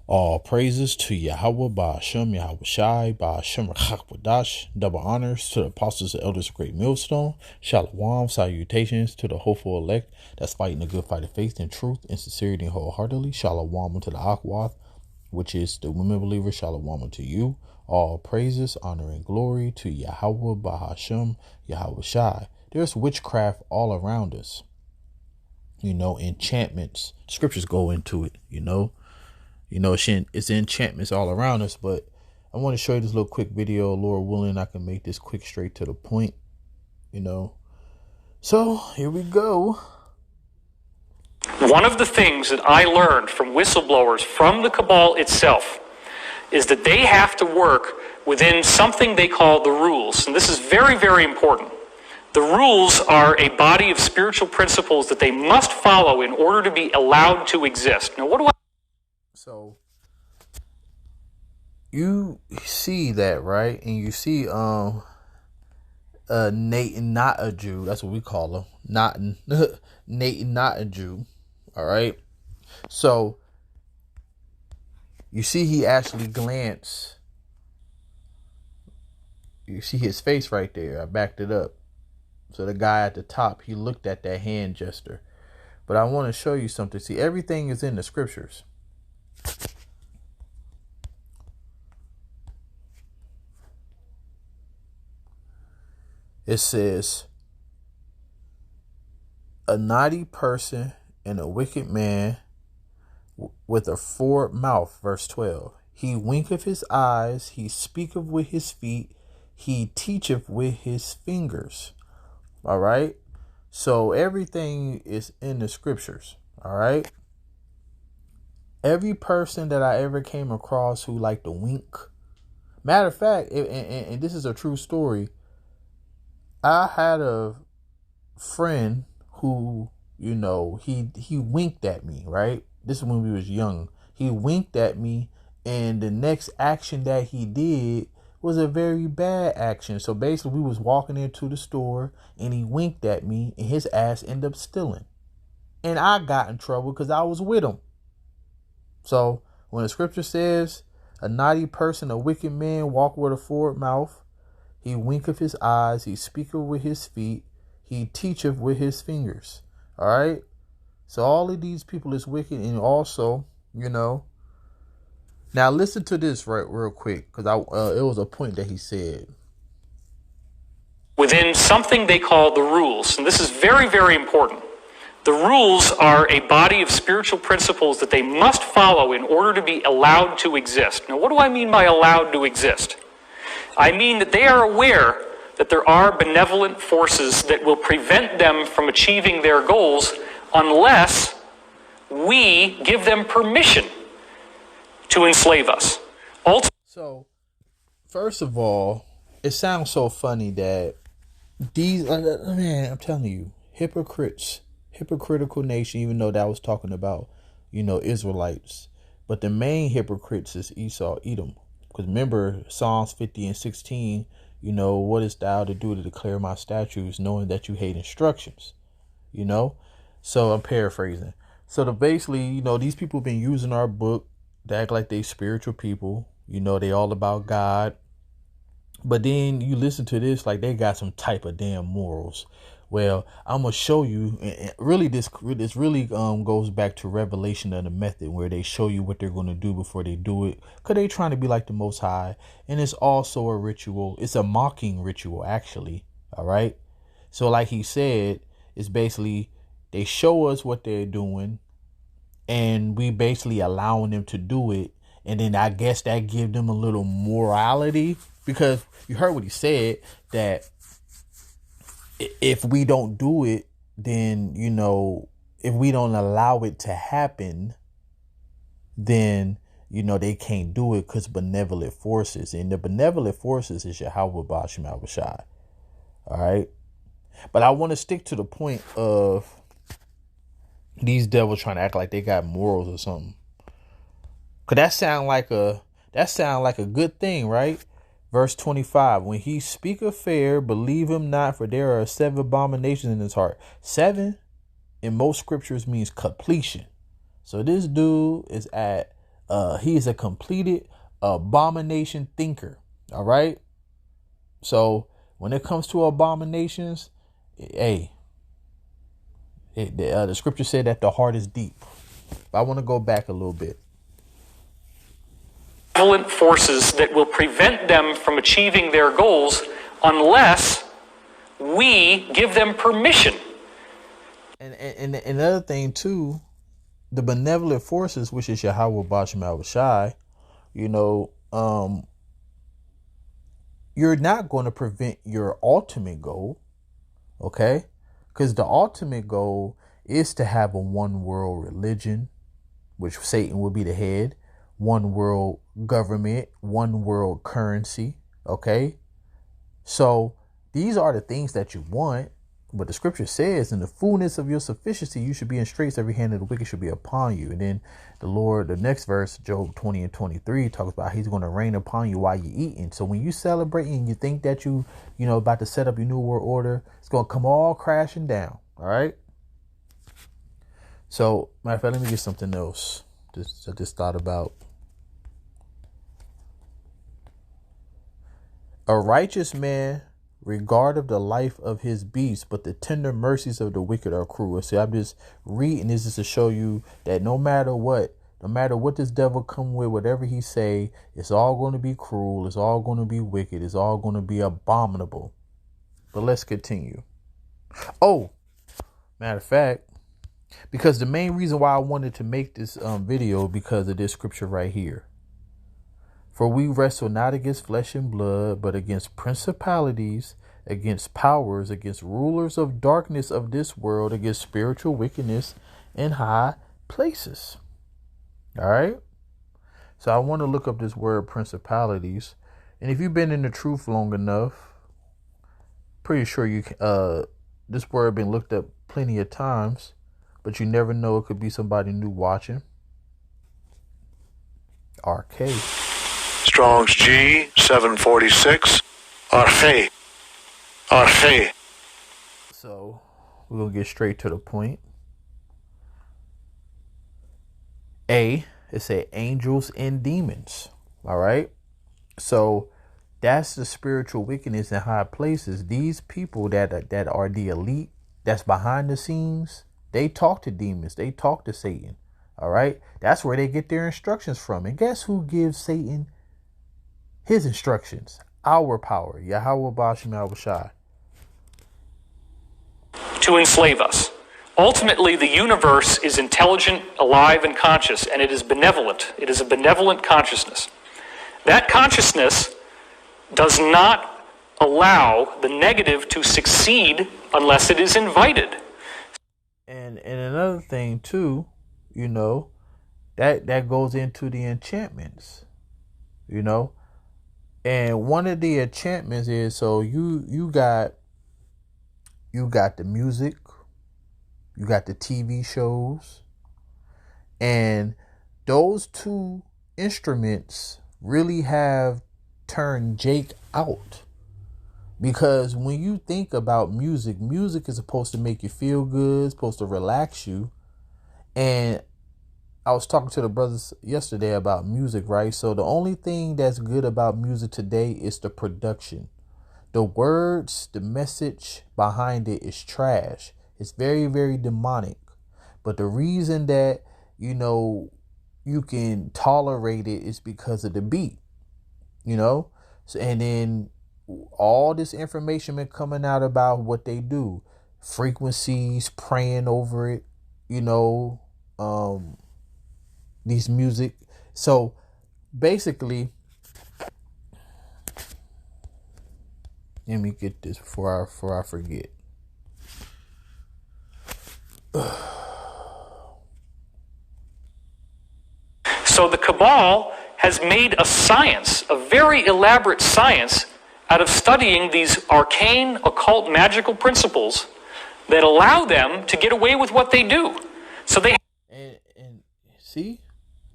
All praises to Yahweh, Ba'ashem, Yahweh Shai, Ba'ashem, Rachak double honors to the apostles and elders of Great Millstone. Shalom, salutations to the hopeful elect that's fighting the good fight of faith and truth and sincerity and wholeheartedly. Shalom unto the Akwath, which is the women believers. Shalom unto you. All praises, honor, and glory to Yahweh, Ba'ashem, Yahweh Shai. There's witchcraft all around us. Enchantments. Scriptures go into it, it's enchantments all around us, but I want to show you this little quick video. Lord willing, I can make this quick, straight to the point, So here we go. One of the things that I learned from whistleblowers from the cabal itself is that they have to work within something they call the rules. And this is very, very important. The rules are a body of spiritual principles that they must follow in order to be allowed to exist. Now, what do I... So you see that, right? And you see Nate not a Jew. That's what we call him. Nate not a Jew. All right. So you see he actually glanced. You see his face right there. I backed it up. So the guy at the top, he looked at that hand gesture. But I want to show you something. See, everything is in the scriptures. It says, a naughty person and a wicked man with a forward mouth, verse 12. He winketh his eyes, he speaketh with his feet, he teacheth with his fingers. All right. So everything is in the scriptures. All right. Every person that I ever came across who liked to wink. Matter of fact, and this is a true story. I had a friend who, he winked at me, right? This is when we was young. He winked at me, and the next action that he did was a very bad action. So basically, we was walking into the store, and he winked at me, and his ass ended up stealing. And I got in trouble because I was with him. So when the scripture says, a naughty person, a wicked man, walk with a forward mouth, he winketh his eyes, he speaketh with his feet, he teacheth with his fingers. All right. So all of these people is wicked. And also, now listen to this real quick, because it was a point that he said. Within something they call the rules. And this is very, very important. The rules are a body of spiritual principles that they must follow in order to be allowed to exist. Now, what do I mean by allowed to exist? I mean that they are aware that there are benevolent forces that will prevent them from achieving their goals unless we give them permission to enslave us. So, first of all, it sounds so funny that these, I'm telling you, hypocritical nation, even though that was talking about, Israelites. But the main hypocrites is Esau, Edom. Because remember, Psalms 50 and 16, what is thou to do to declare my statutes, knowing that you hate instructions, So I'm paraphrasing. So basically, these people have been using our book to act like they spiritual people. They all about God. But then you listen to this like they got some type of damn morals. Well, I'm gonna show you. And really, this really goes back to Revelation of the Method, where they show you what they're gonna do before they do it, cause they trying to be like the Most High. And it's also a ritual. It's a mocking ritual, actually. All right. So, like he said, it's basically they show us what they're doing, and we basically allowing them to do it. And then I guess that give them a little morality, because you heard what he said, that if we don't do it, then, if we don't allow it to happen, then, they can't do it because benevolent forces. And the benevolent forces is Yahweh Ba'ashem Yahweh Shai. All right. But I want to stick to the point of these devils trying to act like they got morals or something. Cause that sound like a good thing, right? Verse 25, when he speaketh fair, believe him not, for there are 7 abominations in his heart. 7 in most scriptures means completion. So this dude is at he is a completed abomination thinker. All right. So when it comes to abominations, hey, the scripture said that the heart is deep. I want to go back a little bit. Violent forces that will prevent them from achieving their goals unless we give them permission. And another thing too, the benevolent forces, which is Yahweh Bashim Shai, you're not going to prevent your ultimate goal, okay? Because the ultimate goal is to have a one world religion, which Satan will be the head, one world government, one world currency, okay? So these are the things that you want. But the scripture says, in the fullness of your sufficiency, you should be in straits. Every hand of the wicked should be upon you. And then the next verse, Job 20 and 23, talks about he's going to rain upon you while you're eating. So when you celebrate and you think that about to set up your new world order, it's going to come all crashing down. All right. So, matter of fact, let me get something else. I just thought about. A righteous man regardeth the life of his beast, but the tender mercies of the wicked are cruel. See, I'm just reading this is to show you that no matter what this devil come with, whatever he say, it's all going to be cruel. It's all going to be wicked. It's all going to be abominable. But let's continue. Oh, matter of fact, because the main reason why I wanted to make this video because of this scripture right here. For we wrestle not against flesh and blood, but against principalities, against powers, against rulers of darkness of this world, against spiritual wickedness in high places. All right. So I want to look up this word principalities. And if you've been in the truth long enough, pretty sure this word been looked up plenty of times, but you never know. It could be somebody new watching. Arcade. Strong's G 746. Arche. So we're gonna get straight to the point. It say angels and demons. All right. So that's the spiritual wickedness in high places. These people that are the elite, that's behind the scenes, they talk to demons. They talk to Satan. All right. That's where they get their instructions from. And guess who gives Satan his instructions? Our power, Yahweh Bashim Shai. To enslave us. Ultimately, the universe is intelligent, alive, and conscious, and it is benevolent. It is a benevolent consciousness. That consciousness does not allow the negative to succeed unless it is invited. And another thing too, that goes into the enchantments, And one of the enchantments is, so you got the music, you got the TV shows, and those two instruments really have turned Jake out. Because when you think about music is supposed to make you feel good, it's supposed to relax you. And I was talking to the brothers yesterday about music, right? So the only thing that's good about music today is the production. The words, the message behind it is trash. It's very, very demonic. But the reason that, you can tolerate it is because of the beat, So, and then all this information been coming out about what they do. Frequencies, praying over it, these music. So basically, let me get this before I forget. So the Cabal has made a science, a very elaborate science, out of studying these arcane, occult, magical principles that allow them to get away with what they do. So they and see,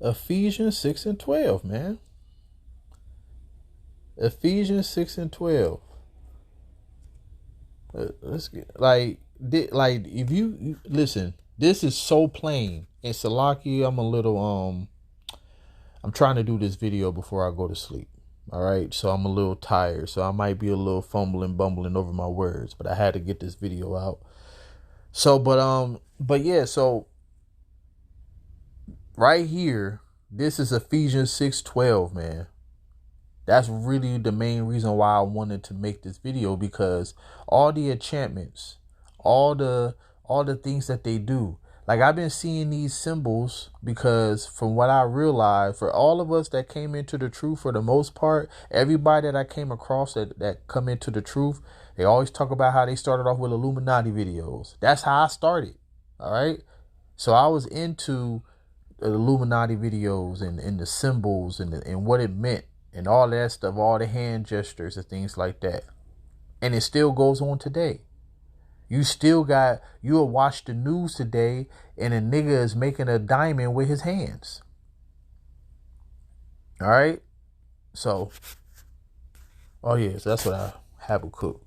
Ephesians 6 and 12, man. Ephesians 6 and 12. Let's get if you listen, this is so plain. And Salaki, I'm a little I'm trying to do this video before I go to sleep. All right, so I'm a little tired, so I might be a little bumbling over my words, but I had to get this video out. So, but yeah, so right here, this is Ephesians 6:12, man. That's really the main reason why I wanted to make this video, because all the enchantments, all the things that they do, like I've been seeing these symbols, because from what I realized, for all of us that came into the truth, for the most part, everybody that I came across that come into the truth, they always talk about how they started off with Illuminati videos. That's how I started. All right. So I was into the Illuminati videos and the symbols and what it meant and all that stuff, all the hand gestures and things like that. And it still goes on today. You'll watch the news today and a nigga is making a diamond with his hands. All right. So, oh yes, that's what I have a cook.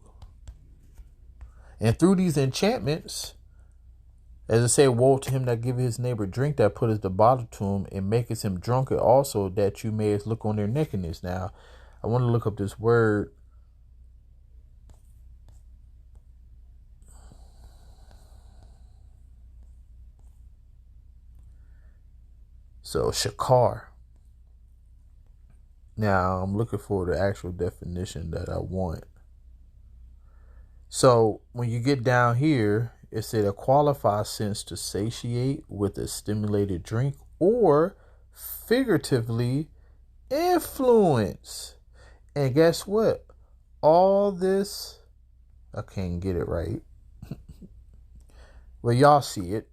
And through these enchantments, as it say, woe to him that giveth his neighbor drink, that putteth the bottle to him, and maketh him drunken also, that you mayest look on their nakedness. Now, I want to look up this word. So, shakar. Now, I'm looking for the actual definition that I want. So, when you get down here, it said a qualified sense to satiate with a stimulated drink, or figuratively influence. And guess what? All this, I can't get it right. Well, y'all see it,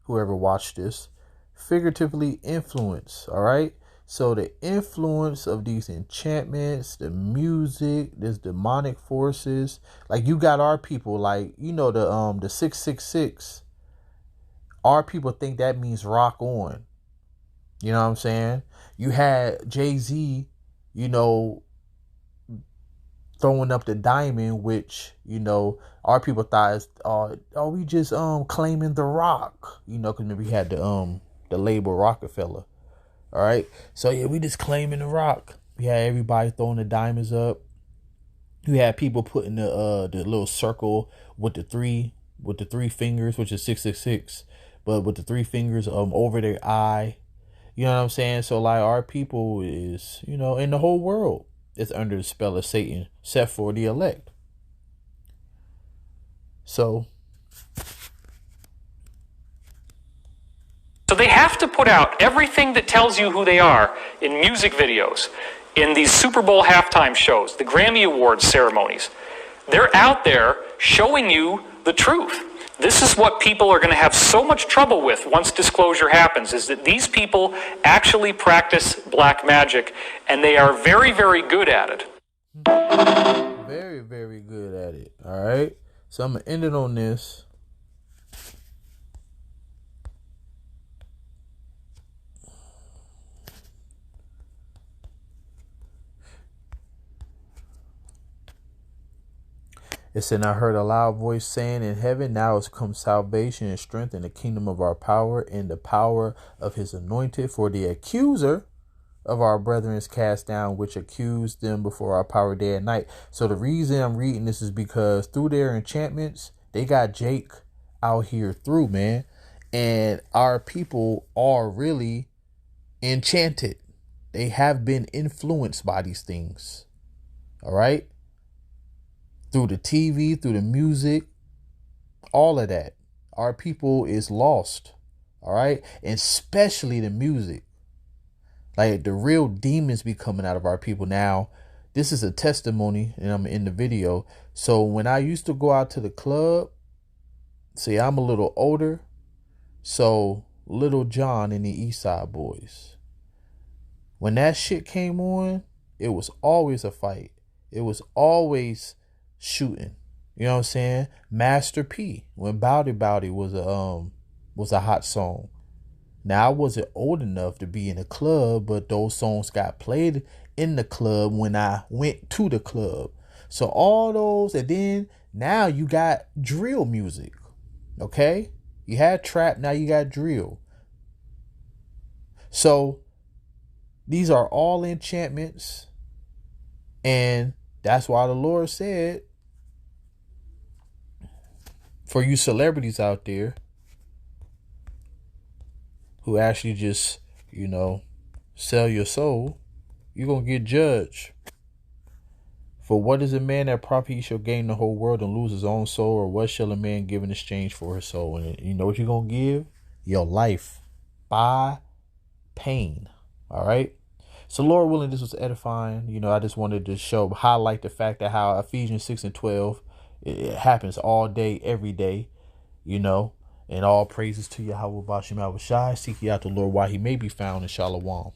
whoever watched this. Figuratively influence, all right? So the influence of these enchantments, the music, this demonic forces, like you got our people, like, you know, the 666. Our people think that means rock on. You know what I'm saying? You had Jay-Z, you know, throwing up the diamond, which, you know, our people thought is, we just claiming the rock, you know, because we had the label Rockefeller. All right, so yeah, we just claiming the rock. We had everybody throwing the diamonds up. You had people putting the little circle with the three fingers, which is 666, but with the three fingers over their eye. You know what I'm saying? So like our people is, you know, in the whole world is under the spell of Satan, except for the elect. So they have to put out everything that tells you who they are in music videos, in these Super Bowl halftime shows, the Grammy Awards ceremonies. They're out there showing you the truth. This is what people are going to have so much trouble with once disclosure happens, is that these people actually practice black magic, and they are very, very good at it. Very, very good at it. All right. So I'm going to end it on this. It said, I heard a loud voice saying in heaven, now has come salvation and strength in the kingdom of our power and the power of his anointed. For the accuser of our brethren is cast down, which accused them before our power day and night. So the reason I'm reading this is because through their enchantments, they got Jake out here through, man. And our people are really enchanted. They have been influenced by these things. All right. Through the TV, through the music, all of that. Our people is lost. All right. And especially the music. Like the real demons be coming out of our people. Now, this is a testimony, and I'm in the video. So when I used to go out to the club, see, I'm a little older. So Little John and the East Side Boys. When that shit came on, it was always a fight. It was always shooting. You know what I'm saying? Master P, when Bowdy Bowdy was a hot song. Now I wasn't old enough to be in a club, but those songs got played in the club when I went to the club. So all those, and then now you got drill music. Okay? You had trap, now you got drill. So These are all enchantments. And that's why the Lord said, for you celebrities out there who actually just, sell your soul, you're going to get judged. For what is a man that profit he shall gain the whole world and lose his own soul? Or what shall a man give in exchange for his soul? And you know what you're going to give? Your life by pain. All right. So Lord willing, this was edifying. I just wanted to highlight the fact that how Ephesians 6:12, it happens all day, every day, and all praises to Yahweh Bashim Shai. Seek ye out the Lord while he may be found in Shalom.